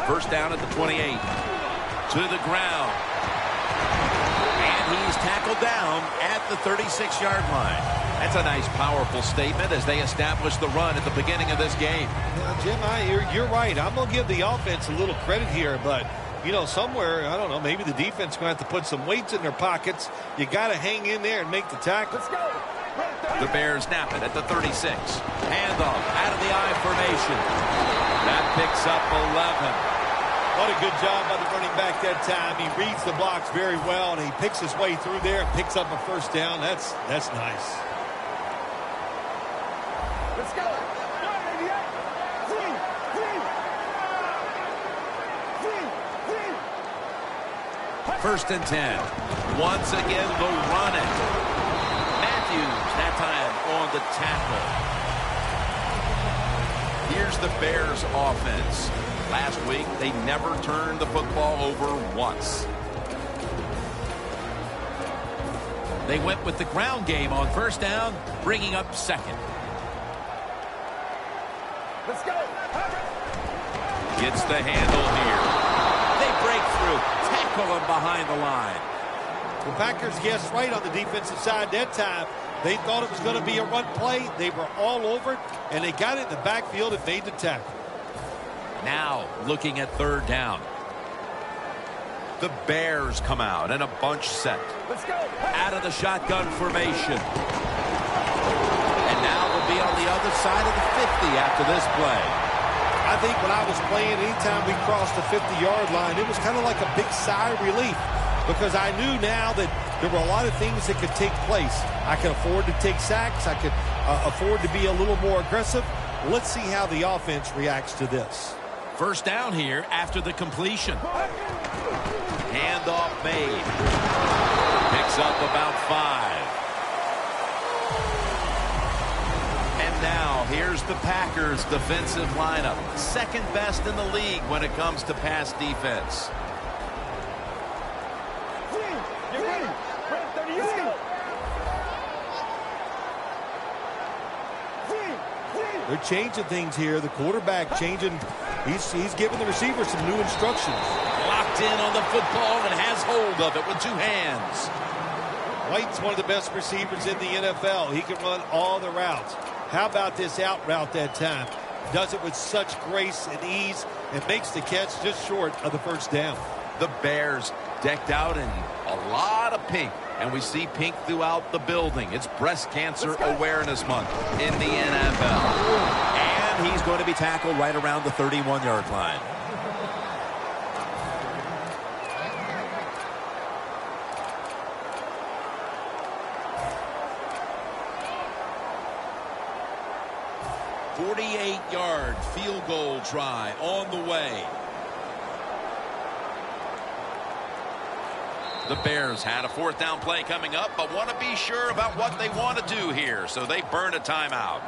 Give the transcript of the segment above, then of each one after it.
First down at the 28. To the ground. And he's tackled down at the 36-yard line. That's a nice, powerful statement as they establish the run at the beginning of this game. Jim, you're right. I'm going to give the offense a little credit here, but, you know, somewhere, I don't know, maybe the defense is going to have to put some weights in their pockets. You got to hang in there and make the tackle. Let's go. The Bears snap it at the 36. Handoff out of the I formation. That picks up 11. What a good job by the running back that time. He reads the blocks very well, and he picks his way through there and picks up a first down. That's nice. Let's go. First and 10. Once again, they'll run it. Matthews, that time on the tackle. Here's the Bears offense. Last week, they never turned the football over once. They went with the ground game on first down, bringing up second. Let's go. Gets the handle here. They break through, tackle him behind the line. The Packers guessed right on the defensive side that time. They thought it was going to be a run play. They were all over it, and they got it in the backfield and made the tackle. Now looking at third down. The Bears come out in a bunch set. Let's go. Out of the shotgun formation. And now they'll be on the other side of the 50 after this play. I think when I was playing, anytime we crossed the 50-yard line, it was kind of like a big sigh of relief because I knew now that there were a lot of things that could take place. I could afford to take sacks. I could afford to be a little more aggressive. Let's see how the offense reacts to this. First down here after the completion. Handoff made. Picks up about 5. And now here's the Packers defensive lineup. Second best in the league when it comes to pass defense. They're changing things here. The quarterback changing. He's giving the receiver some new instructions. Locked in on the football and has hold of it with 2 hands. White's one of the best receivers in the NFL. He can run all the routes. How about this out route that time? Does it with such grace and ease and makes the catch just short of the first down. The Bears decked out in a lot of pink, and we see pink throughout the building. It's Breast Cancer Awareness Month in the NFL. And he's going to be tackled right around the 31-yard line. .48-yard field goal try on the way. The Bears had a fourth down play coming up, but want to be sure about what they want to do here, so they burn a timeout.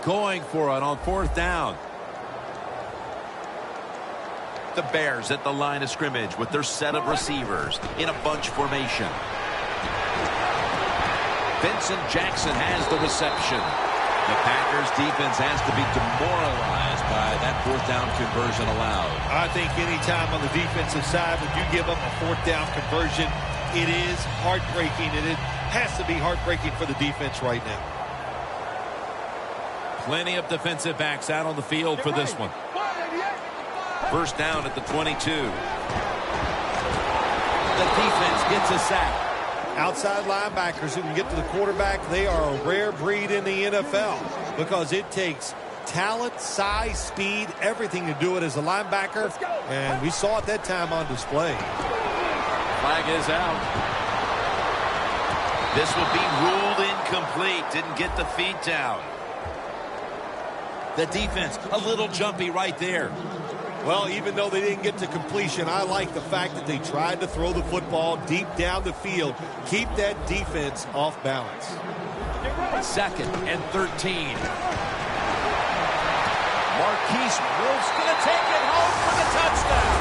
Going for it on fourth down. The Bears at the line of scrimmage with their set of receivers in a bunch formation. Vincent Jackson has the reception. The Packers defense has to be demoralized by that fourth down conversion allowed. I think any time on the defensive side when you give up a fourth down conversion, it is heartbreaking, and it has to be heartbreaking for the defense right now. Plenty of defensive backs out on the field for this one. First down at the 22. The defense gets a sack. Outside linebackers who can get to the quarterback, they are a rare breed in the NFL because it takes talent, size, speed, everything to do it as a linebacker. And we saw it that time on display. Flag is out. This will be ruled incomplete. Didn't get the feet down. The defense, a little jumpy right there. Well, even though they didn't get to completion, I like the fact that they tried to throw the football deep down the field. Keep that defense off balance. 2nd and 13. Marquise Wolf's going to take it home for the touchdown.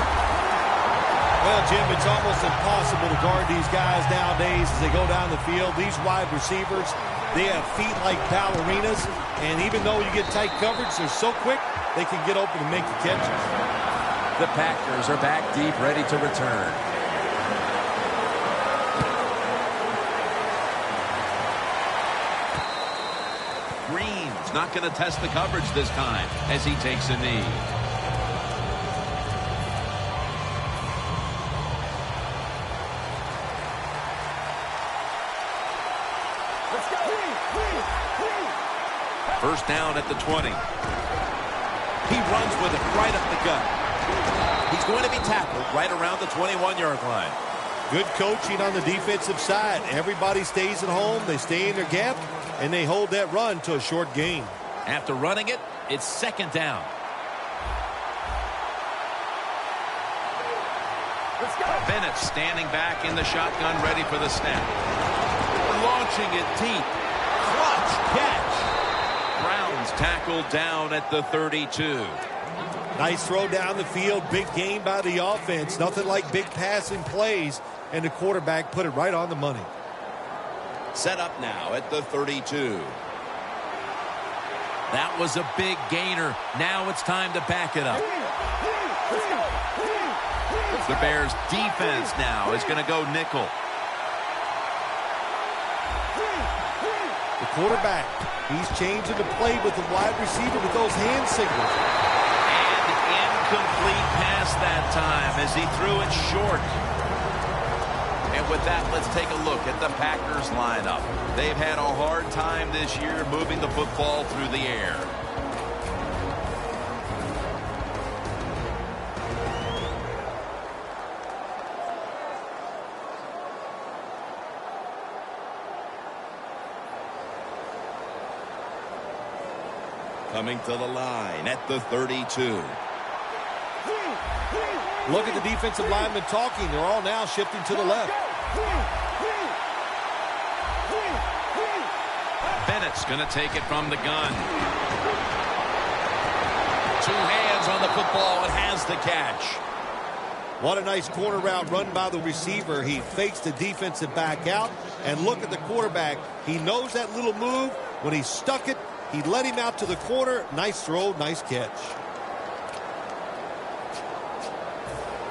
Well, Jim, it's almost impossible to guard these guys nowadays as they go down the field. These wide receivers, they have feet like ballerinas. And even though you get tight coverage, they're so quick, they can get open and make the catches. The Packers are back deep, ready to return. Green's not going to test the coverage this time as he takes a knee. Let's go. First down at the 20. He runs with it right up the gut. He's going to be tackled right around the 21-yard line. Good coaching on the defensive side. Everybody stays at home. They stay in their gap, and they hold that run to a short gain. After running it, it's 2nd down. Let's go. Bennett standing back in the shotgun, ready for the snap. Launching it deep. Clutch catch. Brown's tackled down at the 32. Nice throw down the field. Big gain by the offense. Nothing like big passing plays, and the quarterback put it right on the money. Set up now at the 32. That was a big gainer. Now it's time to back it up. The Bears defense now is going to go nickel. The quarterback, he's changing the play with the wide receiver with those hand signals. And incomplete pass that time as he threw it short. And with that, let's take a look at the Packers lineup. They've had a hard time this year moving the football through the air. Coming to the line at the 32. Look at the defensive linemen talking. They're all now shifting to the left. Bennett's going to take it from the gun. 2 hands on the football and has the catch. What a nice corner route run by the receiver. He fakes the defensive back out. And look at the quarterback. He knows that little move. When he stuck it, he led him out to the corner. Nice throw, nice catch.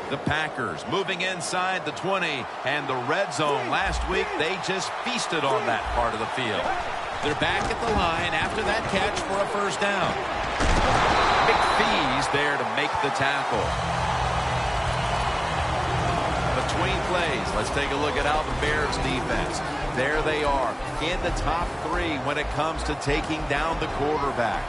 The Packers moving inside the 20 and the red zone. Last week, they just feasted on that part of the field. They're back at the line after that catch for a first down. McPhee's there to make the tackle. Between plays, let's take a look at how the Bears defense. There they are in the top 3 when it comes to taking down the quarterback.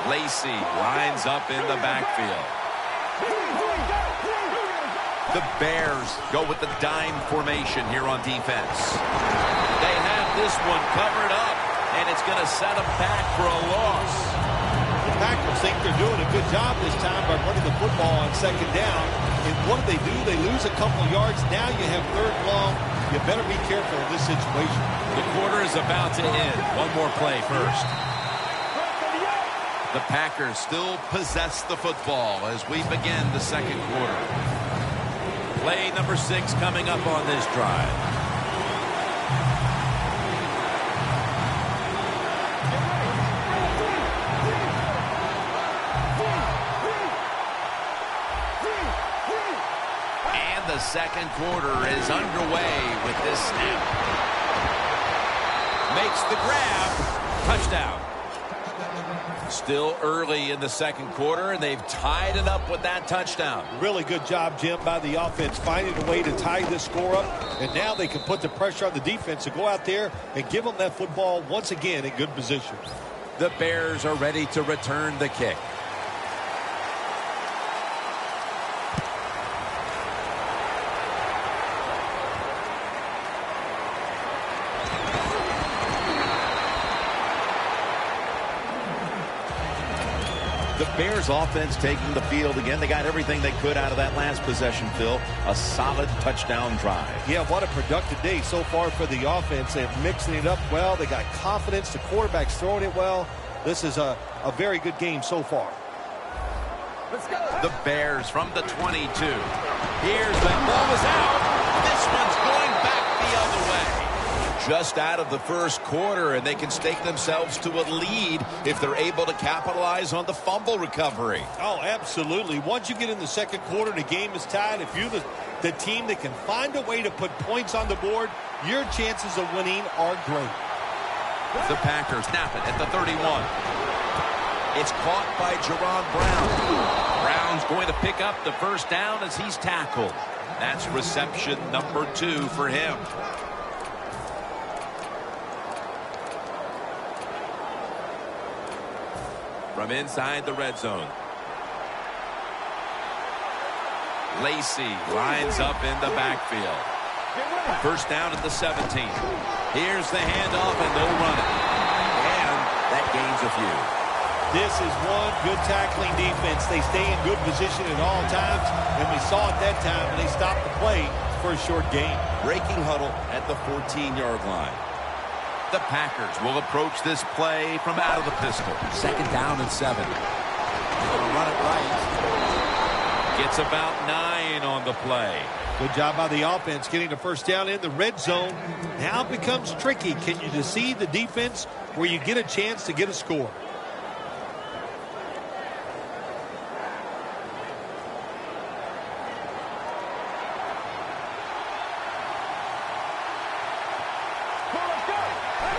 Lacey lines up in the backfield. The Bears go with the dime formation here on defense. They have this one covered up, and it's going to set them back for a loss. The Packers think they're doing a good job this time by running the football on 2nd down. And what do? They lose a couple of yards. Now you have 3rd and long. You better be careful in this situation. The quarter is about to end. One more play first. The Packers still possess the football as we begin the 2nd quarter. Play number 6 coming up on this drive. The 2nd quarter is underway with this snap. Makes the grab. Touchdown. Still early in the second quarter, and they've tied it up with that touchdown. Really good job, Jim, by the offense, finding a way to tie this score up. And now they can put the pressure on the defense to go out there and give them that football once again in good position. The Bears are ready to return the kick. The Bears offense taking the field again. They got everything they could out of that last possession, Phil. A solid touchdown drive. Yeah, what a productive day so far for the offense. They're mixing it up well. They got confidence. The quarterback's throwing it well. This is a very good game so far. Let's go. The Bears from the 22. Here's the ball is out. This one's going back the other way. Just out of the first quarter, and they can stake themselves to a lead if they're able to capitalize on the fumble recovery. Oh, absolutely. Once you get in the second quarter, the game is tied. If you're the team that can find a way to put points on the board, your chances of winning are great. The Packers snap it at the 31. It's caught by Jerron Brown. Brown's going to pick up the first down as he's tackled. That's reception number 2 for him. From inside the red zone. Lacey lines up in the backfield. First down at the 17. Here's the handoff, and they'll run it. And that gains a few. This is one good tackling defense. They stay in good position at all times, and we saw it that time when they stopped the play for a short gain. Breaking huddle at the 14-yard line. The Packers will approach this play from out of the pistol. Second down and 7. Gonna run it right. Gets about 9 on the play. Good job by the offense getting the first down in the red zone. Now it becomes tricky. Can you deceive the defense where you get a chance to get a score?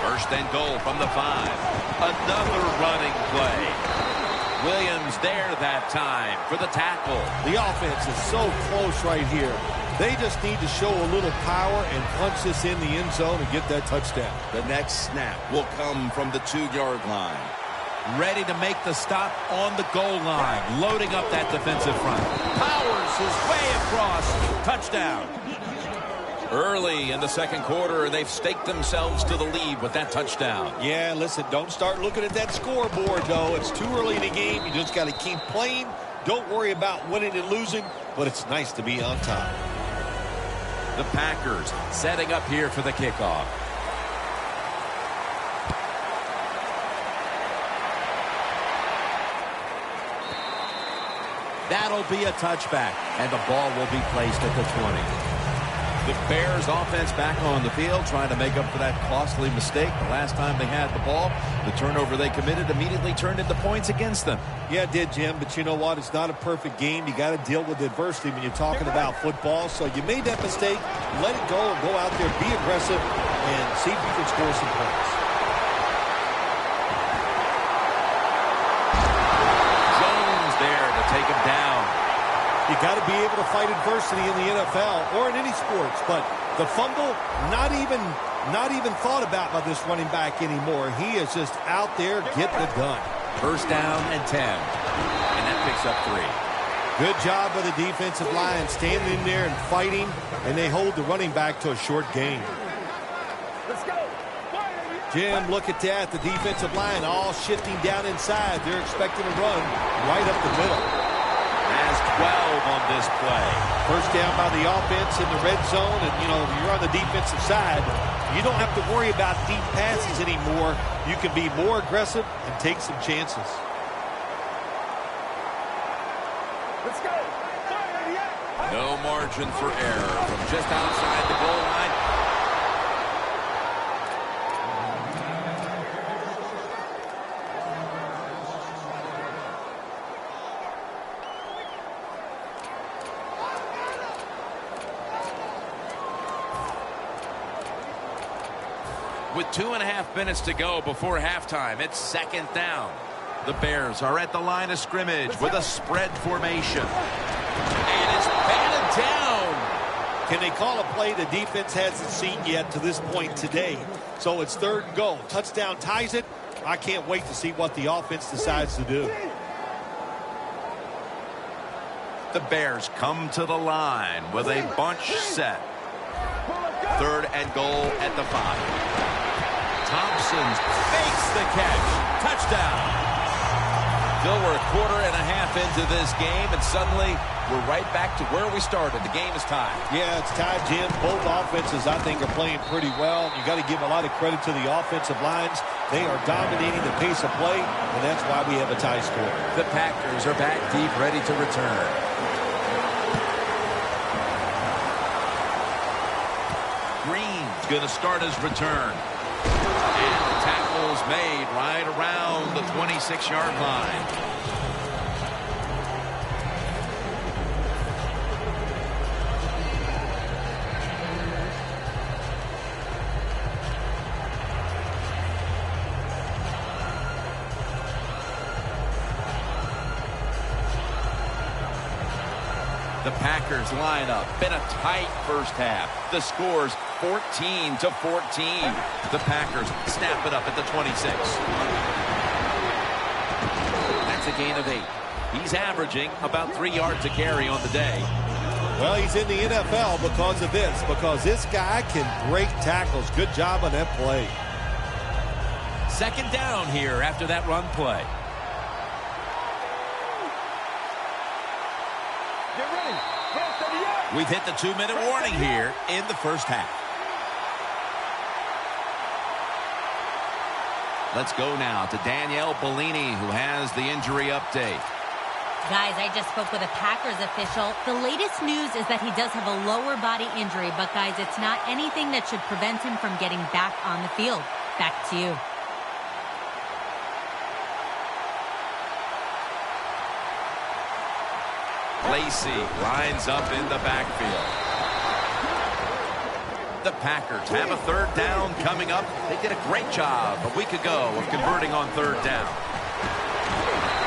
First and goal from the 5. Another running play. Williams there that time for the tackle. The offense is so close right here. They just need to show a little power and punch this in the end zone and get that touchdown. The next snap will come from the 2-yard line. Ready to make the stop on the goal line. Loading up that defensive front. Powers his way across. Touchdown. Early in the second quarter, they've staked themselves to the lead with that touchdown. Yeah, listen, don't start looking at that scoreboard, though. It's too early in the game. You just got to keep playing. Don't worry about winning and losing, but it's nice to be on top. The Packers setting up here for the kickoff. That'll be a touchback, and the ball will be placed at the 20. The Bears offense back on the field trying to make up for that costly mistake. The last time they had the ball, the turnover they committed immediately turned into points against them. Yeah, it did, Jim, but you know what? It's not a perfect game. You got to deal with adversity when you're talking about football. So you made that mistake, let it go, and go out there, be aggressive, and see if you can score some points. Jones there to take him down. You got to be able to fight adversity in the NFL or in any sports, but the fumble, not even thought about by this running back anymore. He is just out there getting it done. First down and 10, and that picks up 3. Good job by the defensive line standing in there and fighting, and they hold the running back to a short gain. Let's go. Jim, look at that. The defensive line all shifting down inside. They're expecting a run right up the middle. Has 12 on this play. First down by the offense in the red zone, and, you know, you're on the defensive side. You don't have to worry about deep passes anymore. You can be more aggressive and take some chances. Let's go. No margin for error from just outside the goal line. With 2.5 minutes to go before halftime, it's second down. The Bears are at the line of scrimmage with a spread formation. And it's batted down. Can they call a play the defense hasn't seen yet to this point today? So it's 3rd and goal. Touchdown ties it. I can't wait to see what the offense decides to do. The Bears come to the line with a bunch set. 3rd and goal at the 5. Thompson fakes the catch. Touchdown. Still, we're a quarter and a half into this game, and suddenly we're right back to where we started. The game is tied. Yeah, it's tied, Jim. Both offenses, I think, are playing pretty well. You got to give a lot of credit to the offensive lines. They are dominating the pace of play, and that's why we have a tie score. The Packers are back deep, ready to return. Green's going to start his return. And the tackle's made right around the 26-yard line. The Packers line up. Been a tight first half. The score's 14-14. The Packers snap it up at the 26. That's a gain of 8. He's averaging about 3 yards a carry on the day. Well, he's in the NFL because of this, because this guy can break tackles. Good job on that play. 2nd down here after that run play. We've hit the 2-minute warning here in the first half. Let's go now to Danielle Bellini, who has the injury update. Guys, I just spoke with a Packers official. The latest news is that he does have a lower body injury, but guys, it's not anything that should prevent him from getting back on the field. Back to you. Lacey lines up in the backfield. The Packers have a 3rd down coming up. They did a great job a week ago of converting on 3rd down.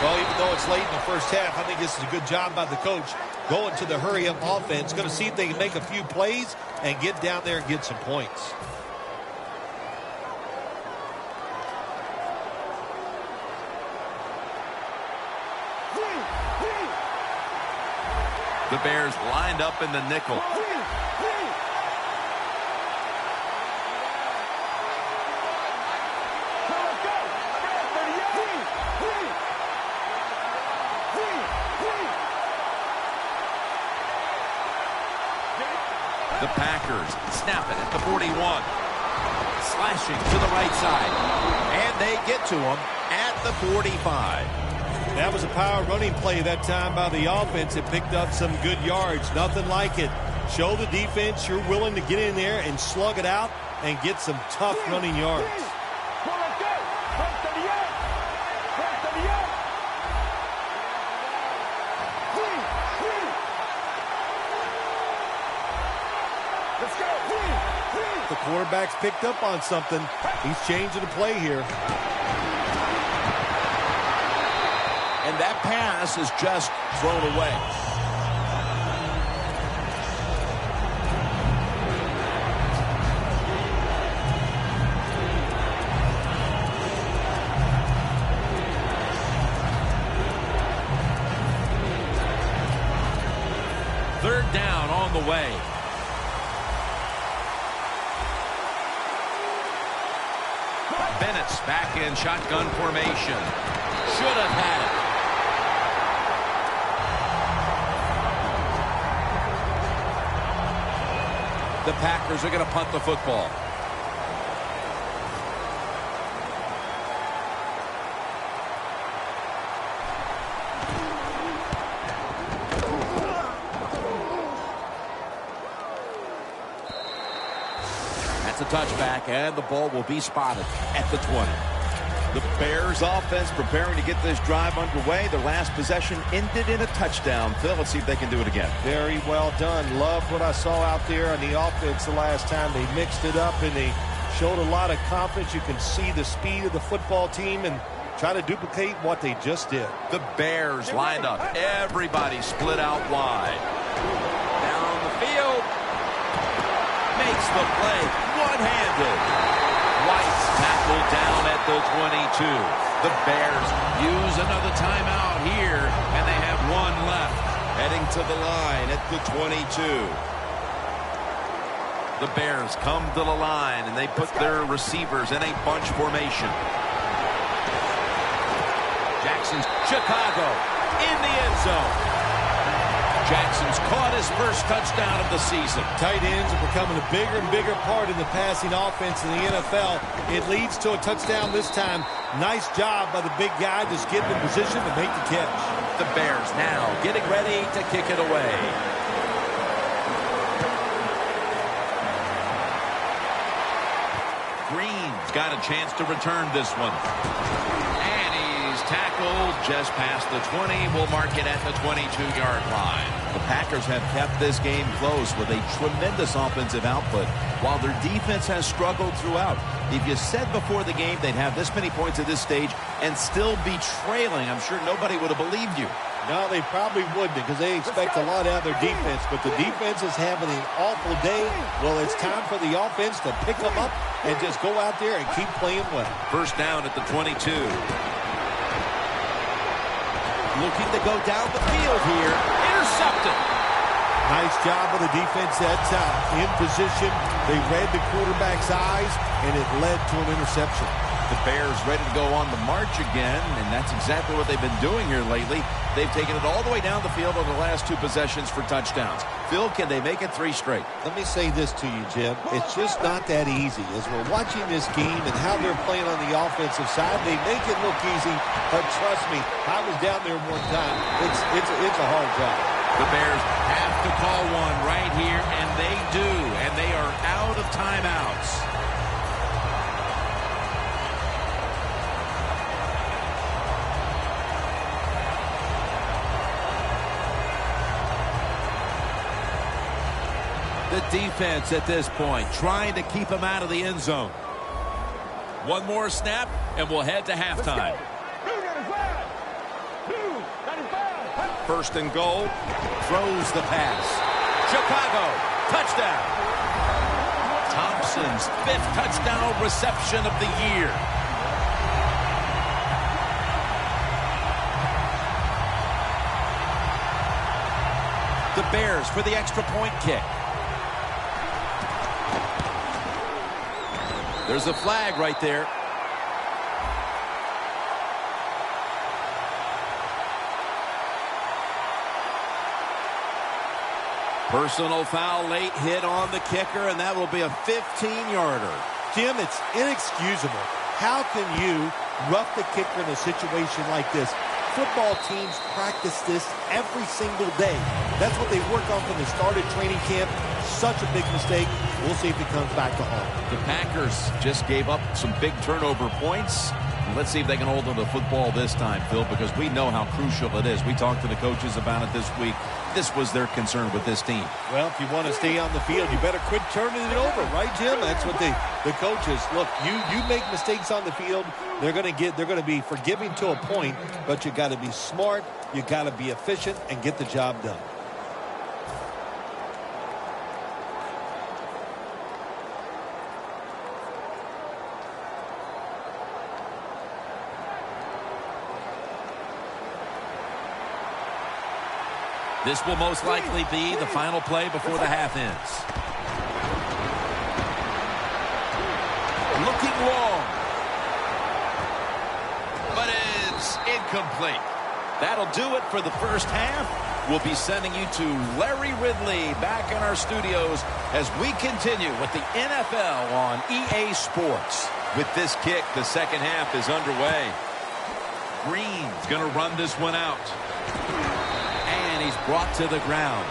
Well, even though it's late in the first half, I think this is a good job by the coach going to the hurry-up offense. Going to see if they can make a few plays and get down there and get some points. The Bears lined up in the nickel. The Packers snap it at the 41. Slashing to the right side. And they get to him at the 45. That was a power running play that time by the offense. It picked up some good yards. Nothing like it. Show the defense you're willing to get in there and slug it out and get some tough running yards. The quarterback's picked up on something. He's changing the play here. And that pass is just thrown away. Third down on the way. Bennett's back in shotgun formation. Should have had it. The Packers are going to punt the football. That's a touchback, and the ball will be spotted at the 20. The Bears offense preparing to get this drive underway. Their last possession ended in a touchdown. Phil, let's see if they can do it again. Very well done. Loved what I saw out there on the offense the last time. They mixed it up and they showed a lot of confidence. You can see the speed of the football team and try to duplicate what they just did. The Bears lined up. Everybody split out wide. Down the field. Makes the play one-handed. White's tackled down at the 22. The Bears use another timeout here, and they have one left. Heading to the line at the 22. The Bears come to the line, and they put their receivers in a bunch formation. Jackson's Chicago in the end zone. Jackson's caught his first touchdown of the season. Tight ends are becoming a bigger and bigger part in the passing offense in the NFL. It leads to a touchdown this time. Nice job by the big guy, just getting in position to make the catch. The Bears now getting ready to kick it away. Green's got a chance to return this one. And he's tackled just past the 20. We'll mark it at the 22-yard line. The Packers have kept this game close with a tremendous offensive output, while their defense has struggled throughout. If you said before the game they'd have this many points at this stage and still be trailing, I'm sure nobody would have believed you. No, they probably wouldn't, because they expect a lot out of their defense. But the defense is having an awful day. Well, it's time for the offense to pick them up and just go out there and keep playing well. First down at the 22. Looking to go down the field here. Intercepted. Nice job of the defense. That's out in position. They read the quarterback's eyes, and it led to an interception. The Bears ready to go on the march again, and that's exactly what they've been doing here lately. They've taken it all the way down the field over the last two possessions for touchdowns. Phil, can they make it 3 straight? Let me say this to you, Jim. It's just not that easy. As we're watching this game and how they're playing on the offensive side, they make it look easy, but trust me, I was down there one time. It's a hard job. The Bears have to call one right here, and they do, and they are out of timeouts. The defense at this point trying to keep him out of the end zone. One more snap, and we'll head to halftime. First and goal. Throws the pass. Chicago. Touchdown. Thompson's 5th touchdown reception of the year. The Bears for the extra point kick. There's a flag right there. Personal foul, late hit on the kicker, and that will be a 15-yarder. Jim, it's inexcusable. How can you rough the kicker in a situation like this? Football teams practice this every single day. That's what they work on from the start of training camp. Such a big mistake. We'll see if it comes back to haunt. The Packers just gave up some big turnover points. Let's see if they can hold on to football this time, Phil, because we know how crucial it is. We talked to the coaches about it this week. This was their concern with this team. Well, if you want to stay on the field, you better quit turning it over, right, Jim? That's what the coaches look. You make mistakes on the field, they're going to be forgiving to a point, but you got to be smart, you got to be efficient, and get the job done. This will most likely be the final play before the half ends. Looking long. But it's incomplete. That'll do it for the first half. We'll be sending you to Larry Ridley back in our studios as we continue with the NFL on EA Sports. With this kick, the second half is underway. Green's going to run this one out. He's brought to the ground.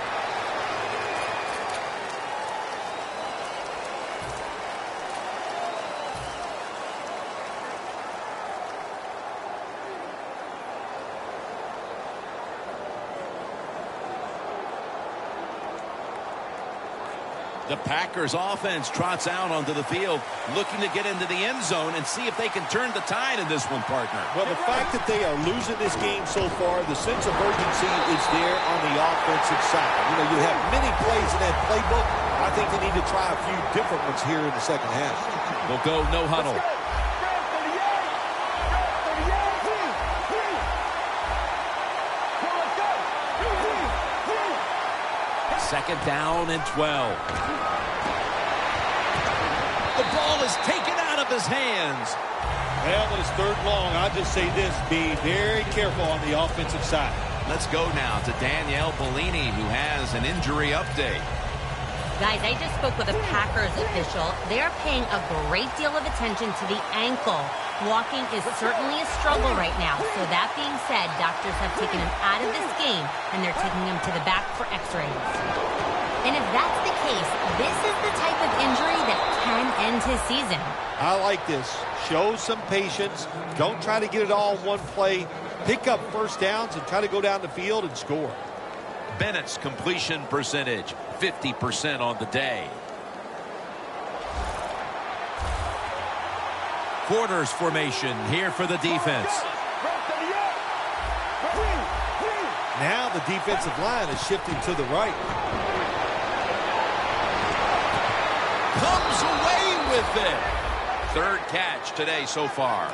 The Packers offense trots out onto the field, looking to get into the end zone and see if they can turn the tide in this one, partner. Well, the fact that they are losing this game so far, the sense of urgency is there on the offensive side. You know, you have many plays in that playbook. I think they need to try a few different ones here in the second half. They'll go no huddle. Second down and 12. The ball is taken out of his hands. Well, when it's third long, I'll just say this, be very careful on the offensive side. Let's go now to Danielle Bellini, who has an injury update. Guys, I just spoke with a Packers official. They're paying a great deal of attention to the ankle. Walking is certainly a struggle right now. So that being said, doctors have taken him out of this game, and they're taking him to the back for x-rays. And if that's the case, this is the type of injury that can end his season. I like this. Show some patience. Don't try to get it all in one play. Pick up first downs and try to go down the field and score. Bennett's completion percentage, 50% on the day. Quarters formation here for the defense. Now the defensive line is shifting to the right. Comes away with it. Third catch today so far.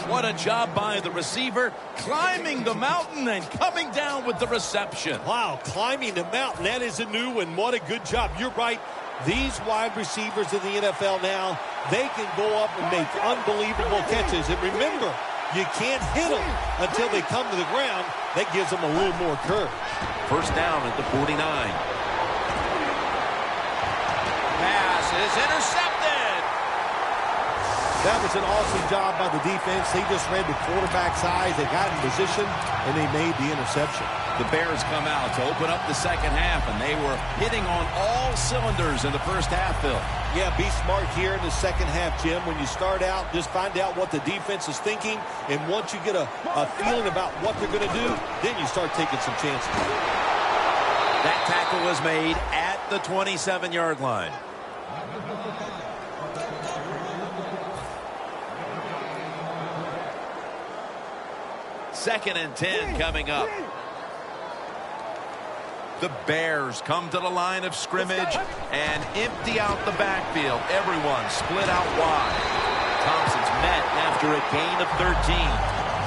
What a job by the receiver, climbing the mountain and coming down with the reception. Wow, climbing the mountain, that is a new one. What a good job. You're right. These wide receivers in the NFL now, they can go up and make unbelievable catches. And remember, you can't hit them until they come to the ground. That gives them a little more courage. First down at the 49. Pass is intercepted. That was an awesome job by the defense. They just read the quarterback's eyes. They got in position, and they made the interception. The Bears come out to open up the second half, and they were hitting on all cylinders in the first half, Phil. Yeah, be smart here in the second half, Jim. When you start out, just find out what the defense is thinking, and once you get a feeling about what they're going to do, then you start taking some chances. That tackle was made at the 27-yard line. Second and 10 coming up. The Bears come to the line of scrimmage and empty out the backfield. Everyone split out wide. Thompson's met after a gain of 13.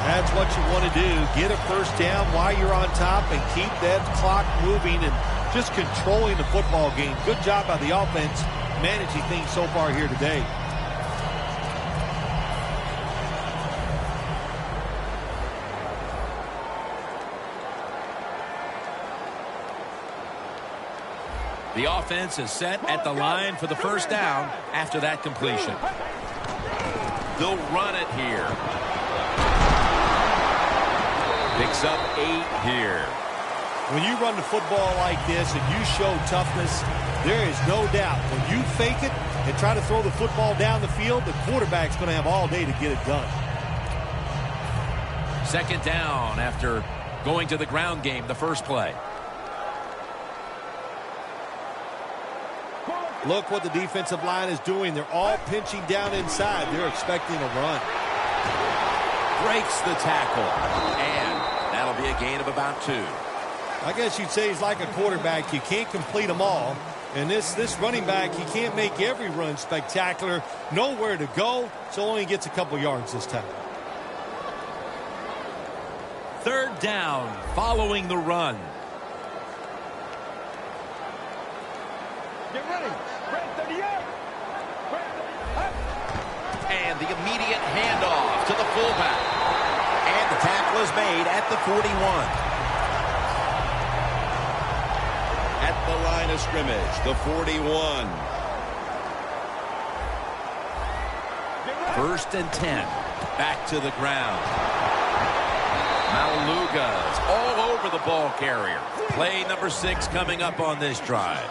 That's what you want to do. Get a first down while you're on top and keep that clock moving and just controlling the football game. Good job by the offense managing things so far here today. The offense is set at the line for the first down after that completion. They'll run it here. Picks up 8 here. When you run the football like this and you show toughness, there is no doubt when you fake it and try to throw the football down the field, the quarterback's going to have all day to get it done. Second down after going to the ground game the first play. Look what the defensive line is doing. They're all pinching down inside. They're expecting a run. Breaks the tackle. And that'll be a gain of about 2. I guess you'd say he's like a quarterback. You can't complete them all. And this running back, he can't make every run spectacular. Nowhere to go, so only gets a couple yards this time. Third down following the run. Get ready. And the immediate handoff to the fullback. And the tackle is made at the 41. At the line of scrimmage, the 41. First and 10. Back to the ground. Maluga's all over the ball carrier. Play number 6 coming up on this drive.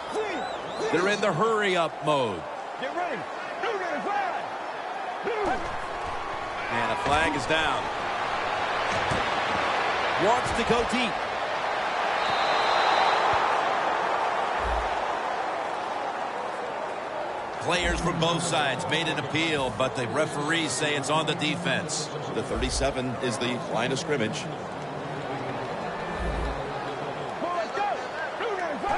They're in the hurry-up mode. Get ready. And a flag is down. Wants to go deep. Players from both sides made an appeal, but the referees say it's on the defense. The 37 is the line of scrimmage.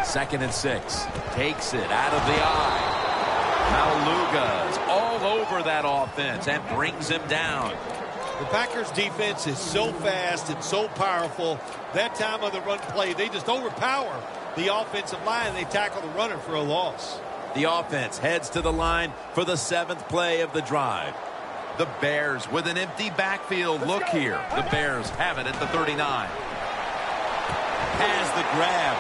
2nd and 6. Takes it out of the eye. Maluga's all over that offense and brings him down. The Packers defense is so fast and so powerful. That time on the run play, they just overpower the offensive line. They tackle the runner for a loss. The offense heads to the line for the 7th play of the drive. The Bears with an empty backfield look here. The Bears have it at the 39. Has the grab.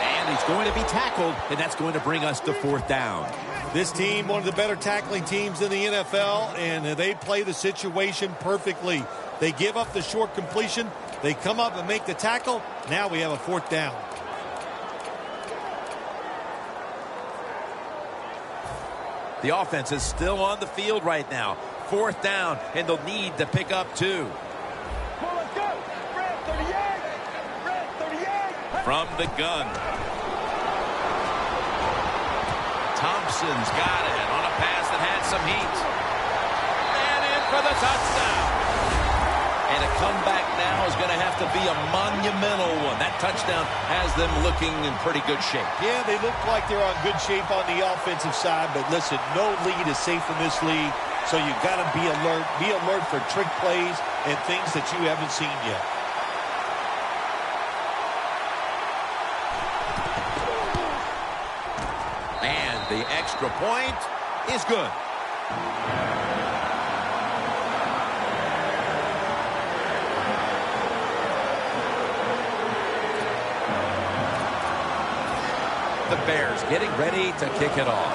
And he's going to be tackled, and that's going to bring us to 4th down. This team, one of the better tackling teams in the NFL, and they play the situation perfectly. They give up the short completion. They come up and make the tackle. Now we have a 4th down. The offense is still on the field right now. 4th down, and they'll need to pick up 2. From the gun. Thompson's got it on a pass that had some heat. And in for the touchdown. And a comeback now is going to have to be a monumental one. That touchdown has them looking in pretty good shape. Yeah, they look like they're on good shape on the offensive side, but listen, no lead is safe in this league, so you've got to be alert. Be alert for trick plays and things that you haven't seen yet. And the extra point is good. The Bears getting ready to kick it off.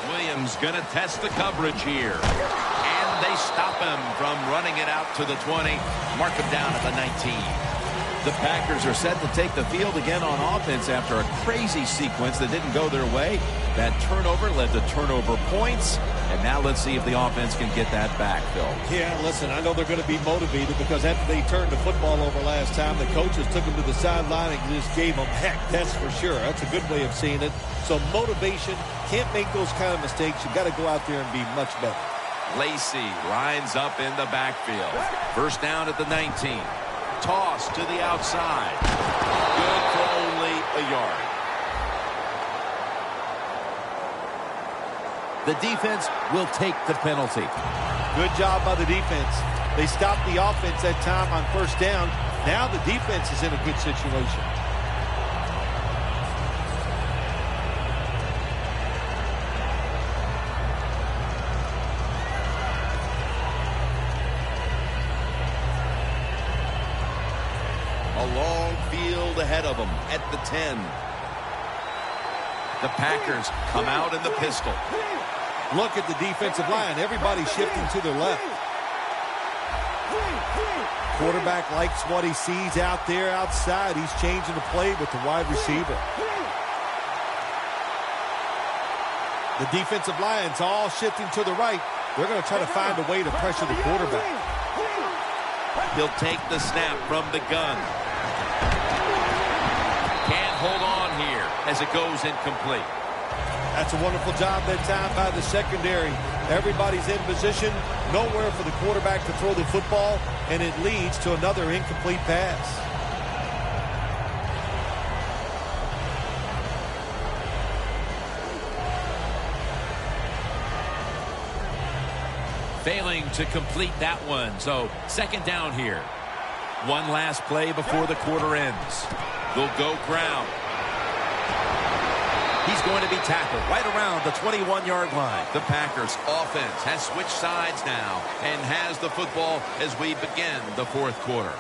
Williams going to test the coverage here. And they stop him from running it out to the 20. Mark him down at the 19. The Packers are set to take the field again on offense after a crazy sequence that didn't go their way. That turnover led to turnover points. And now let's see if the offense can get that back, Phil. Yeah, listen, I know they're going to be motivated because after they turned the football over last time, the coaches took them to the sideline and just gave them heck. That's for sure. That's a good way of seeing it. So motivation, can't make those kind of mistakes. You've got to go out there and be much better. Lacey lines up in the backfield. 1st down at the 19. Toss to the outside. Good for only a yard. The defense will take the penalty. Good job by the defense. They stopped the offense that time on 1st down. Now the defense is in a good situation. A long field ahead of them at the 10. The Packers come out in the pistol. Look at the defensive line. Everybody's shifting to their left. Quarterback likes what he sees out there outside. He's changing the play with the wide receiver. The defensive line's all shifting to the right. They're going to try to find a way to pressure the quarterback. He'll take the snap from the gun. Can't hold on here as it goes incomplete. That's a wonderful job that time by the secondary. Everybody's in position, nowhere for the quarterback to throw the football, and it leads to another incomplete pass. Failing to complete that one, so 2nd down here. One last play before the quarter ends. They'll go ground. He's going to be tackled right around the 21-yard line. The Packers offense has switched sides now and has the football as we begin the 4th quarter.